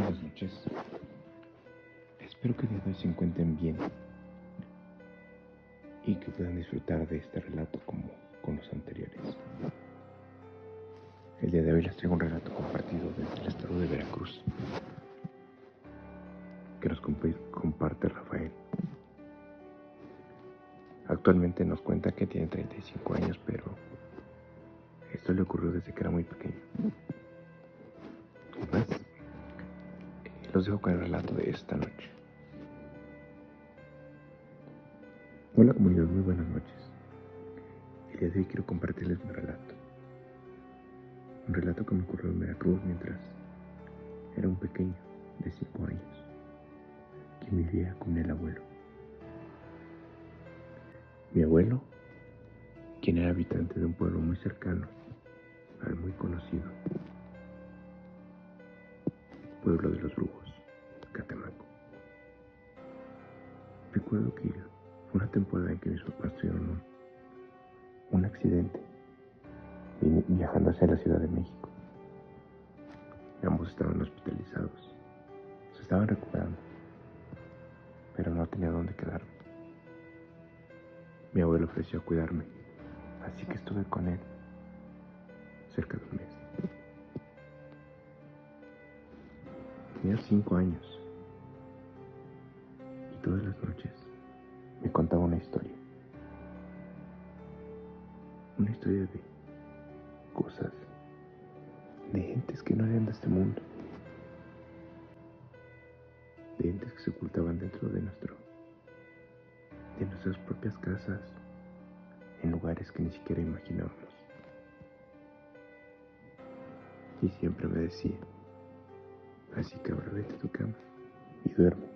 Buenas noches. Espero que el día de hoy se encuentren bien y que puedan disfrutar de este relato como con los anteriores. El día de hoy les traigo un relato compartido desde el estado de Veracruz que nos comparte Rafael. Actualmente nos cuenta que tiene 35 años, pero esto le ocurrió desde que era muy pequeño. Más, los dejo con el relato de esta noche. Hola comunidad, muy buenas noches. El día de hoy quiero compartirles un relato. Un relato que me ocurrió en Veracruz mientras era un pequeño de 5 años que vivía con el abuelo. Mi abuelo, quien era habitante de un pueblo muy cercano al muy conocido pueblo de los brujos, Catemaco. Recuerdo que fue una temporada en que mis papás tuvieron un accidente viajando hacia la Ciudad de México. Ambos estaban hospitalizados. Se estaban recuperando, pero no tenía dónde quedarme. Mi abuelo ofreció cuidarme, así que estuve con él cerca de un mes. Tenía 5 años y todas las noches me contaba una historia. Una historia de cosas, de entes que no eran de este mundo, de entes que se ocultaban dentro de nuestras propias casas, en lugares que ni siquiera imaginábamos. Y siempre me decía, así que ahora vete a tu cama y duerme.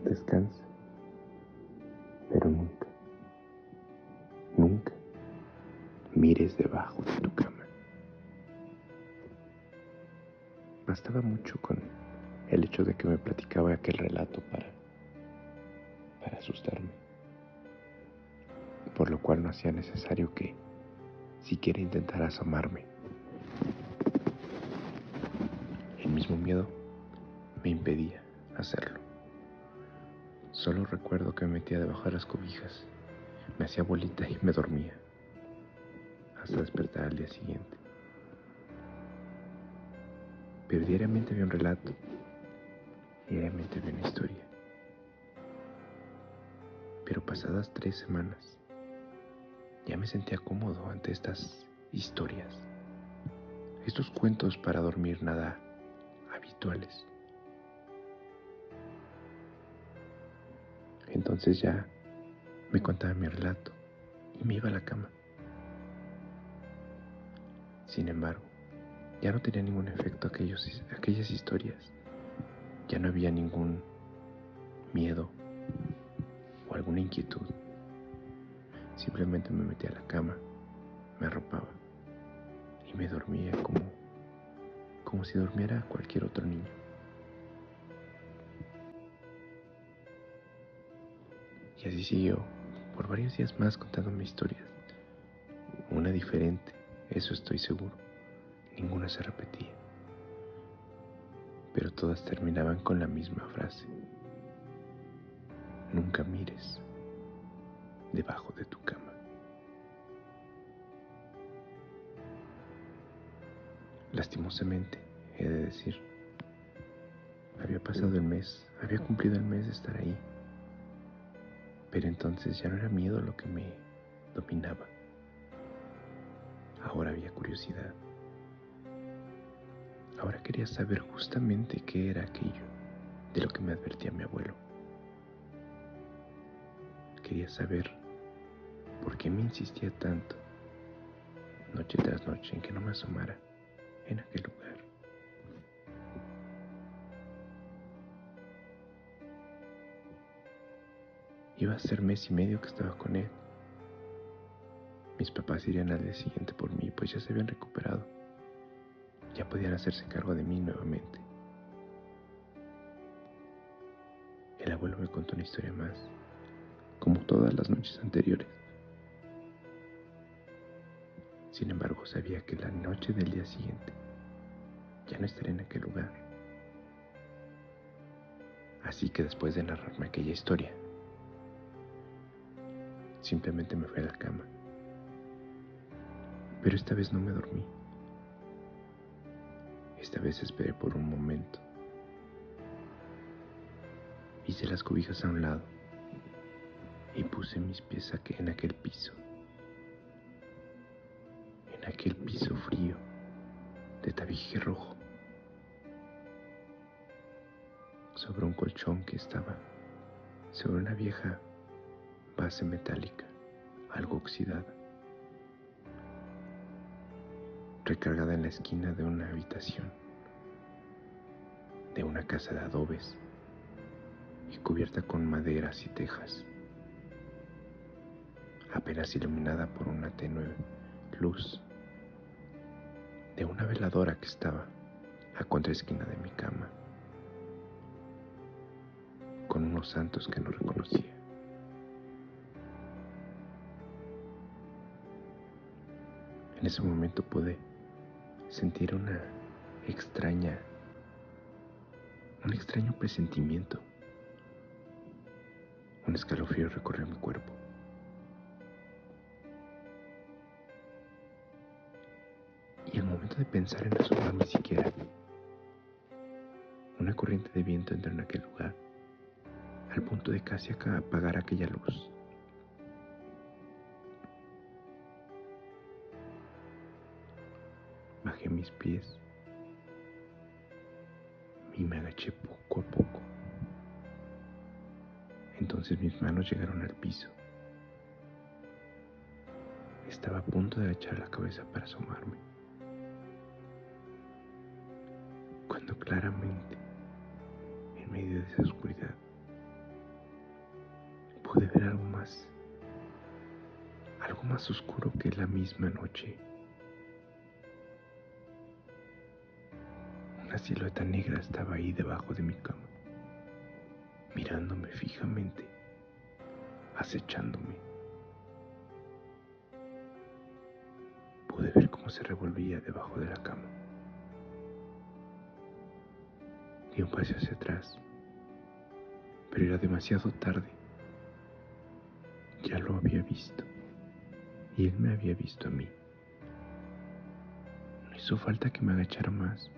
Descansa, pero nunca, nunca mires debajo de tu cama. Bastaba mucho con el hecho de que me platicaba aquel relato para asustarme, por lo cual no hacía necesario que siquiera intentara asomarme. El mismo miedo me impedía hacerlo. Solo recuerdo que me metía debajo de las cobijas, me hacía bolita y me dormía, hasta despertar al día siguiente. Pero diariamente había un relato, diariamente había una historia. Pero pasadas 3 semanas, ya me sentía cómodo ante estas historias, estos cuentos para dormir nada habituales. Entonces ya me contaba mi relato y me iba a la cama. Sin embargo, ya no tenía ningún efecto aquellas historias. Ya no había ningún miedo o alguna inquietud. Simplemente me metía a la cama, me arropaba y me dormía como si durmiera cualquier otro niño. Y así siguió por varios días más contándome historias. Una diferente, eso estoy seguro. Ninguna se repetía. Pero todas terminaban con la misma frase. Nunca mires debajo de tu cama. Lastimosamente, he de decir, había pasado el mes, había cumplido el mes de estar ahí. Pero entonces ya no era miedo lo que me dominaba. Ahora había curiosidad. Ahora quería saber justamente qué era aquello de lo que me advertía mi abuelo. Quería saber por qué me insistía tanto, noche tras noche, en que no me asomara en aquel lugar. Iba a ser mes y medio que estaba con él. Mis papás irían al día siguiente por mí, pues ya se habían recuperado. Ya podían hacerse cargo de mí nuevamente. El abuelo me contó una historia más, como todas las noches anteriores. Sin embargo, sabía que la noche del día siguiente ya no estaría en aquel lugar. Así que después de narrarme aquella historia, simplemente me fui a la cama. Pero esta vez no me dormí. Esta vez esperé por un momento. Hice las cobijas a un lado y puse mis pies en aquel piso. En aquel piso frío de tabique rojo. Sobre un colchón que estaba sobre una vieja base metálica, algo oxidada, recargada en la esquina de una habitación, de una casa de adobes y cubierta con maderas y tejas, apenas iluminada por una tenue luz de una veladora que estaba a contraesquina de mi cama, con unos santos que no reconocía. En ese momento pude sentir un extraño presentimiento. Un escalofrío recorrió mi cuerpo. Y al momento de pensar en asomarme siquiera, una corriente de viento entró en aquel lugar, al punto de casi apagar aquella luz. Bajé mis pies y me agaché poco a poco. Entonces mis manos llegaron al piso. Estaba a punto de agachar la cabeza para asomarme, cuando claramente, en medio de esa oscuridad, pude ver algo más oscuro que la misma noche. Una silueta negra estaba ahí debajo de mi cama, mirándome fijamente, acechándome. Pude ver cómo se revolvía debajo de la cama. Di un paso hacia atrás, pero era demasiado tarde. Ya lo había visto, y él me había visto a mí. No hizo falta que me agachara más,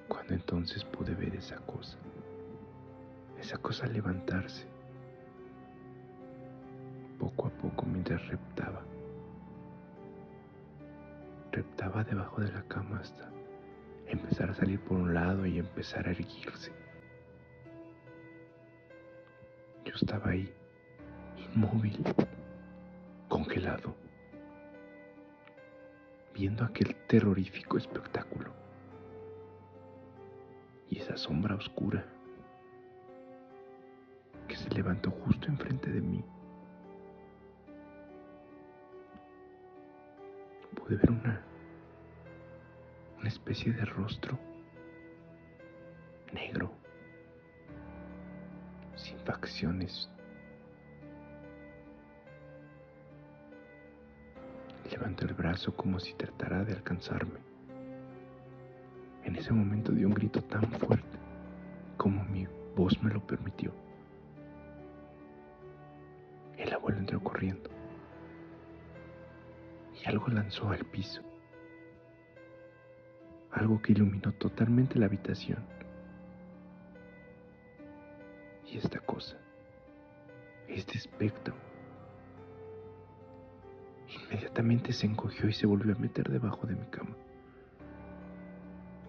cuando entonces pude ver esa cosa levantarse, poco a poco mientras reptaba debajo de la cama hasta empezar a salir por un lado y empezar a erguirse. Yo estaba ahí, inmóvil, congelado, viendo aquel terrorífico espectáculo y esa sombra oscura que se levantó justo enfrente de mí. Pude ver una especie de rostro negro, sin facciones. Levantó el brazo como si tratara de alcanzarme. En ese momento di un grito tan fuerte como mi voz me lo permitió. El abuelo entró corriendo y algo lanzó al piso. Algo que iluminó totalmente la habitación. Y esta cosa, este espectro, inmediatamente se encogió y se volvió a meter debajo de mi cama,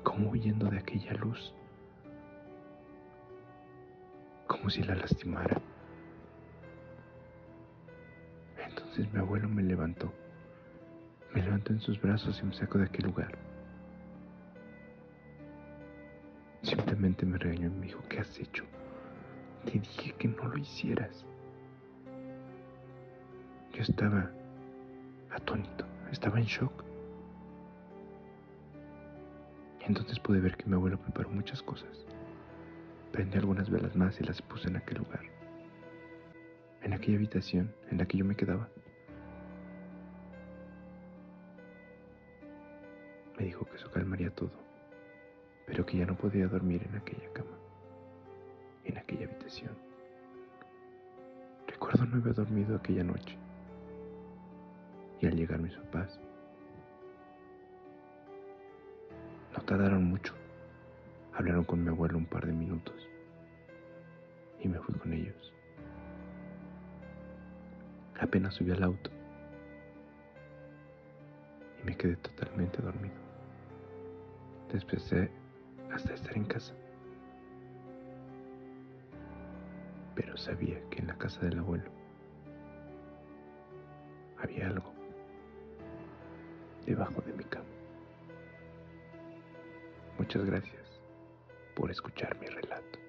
como huyendo de aquella luz, como si la lastimara. Entonces mi abuelo me levantó en sus brazos y me sacó de aquel lugar. Simplemente me regañó y me dijo: ¿qué has hecho? Te dije que no lo hicieras. Yo estaba atónito, estaba en shock. Entonces pude ver que mi abuelo preparó muchas cosas. Prendí algunas velas más y las puse en aquel lugar, en aquella habitación en la que yo me quedaba. Me dijo que eso calmaría todo, pero que ya no podía dormir en aquella cama, en aquella habitación. Recuerdo no haber dormido aquella noche, y al llegar mis papás, no tardaron mucho. Hablaron con mi abuelo un par de minutos y me fui con ellos. Apenas subí al auto y me quedé totalmente dormido. Desperté hasta estar en casa, pero sabía que en la casa del abuelo había algo debajo de mi cama. Muchas gracias por escuchar mi relato.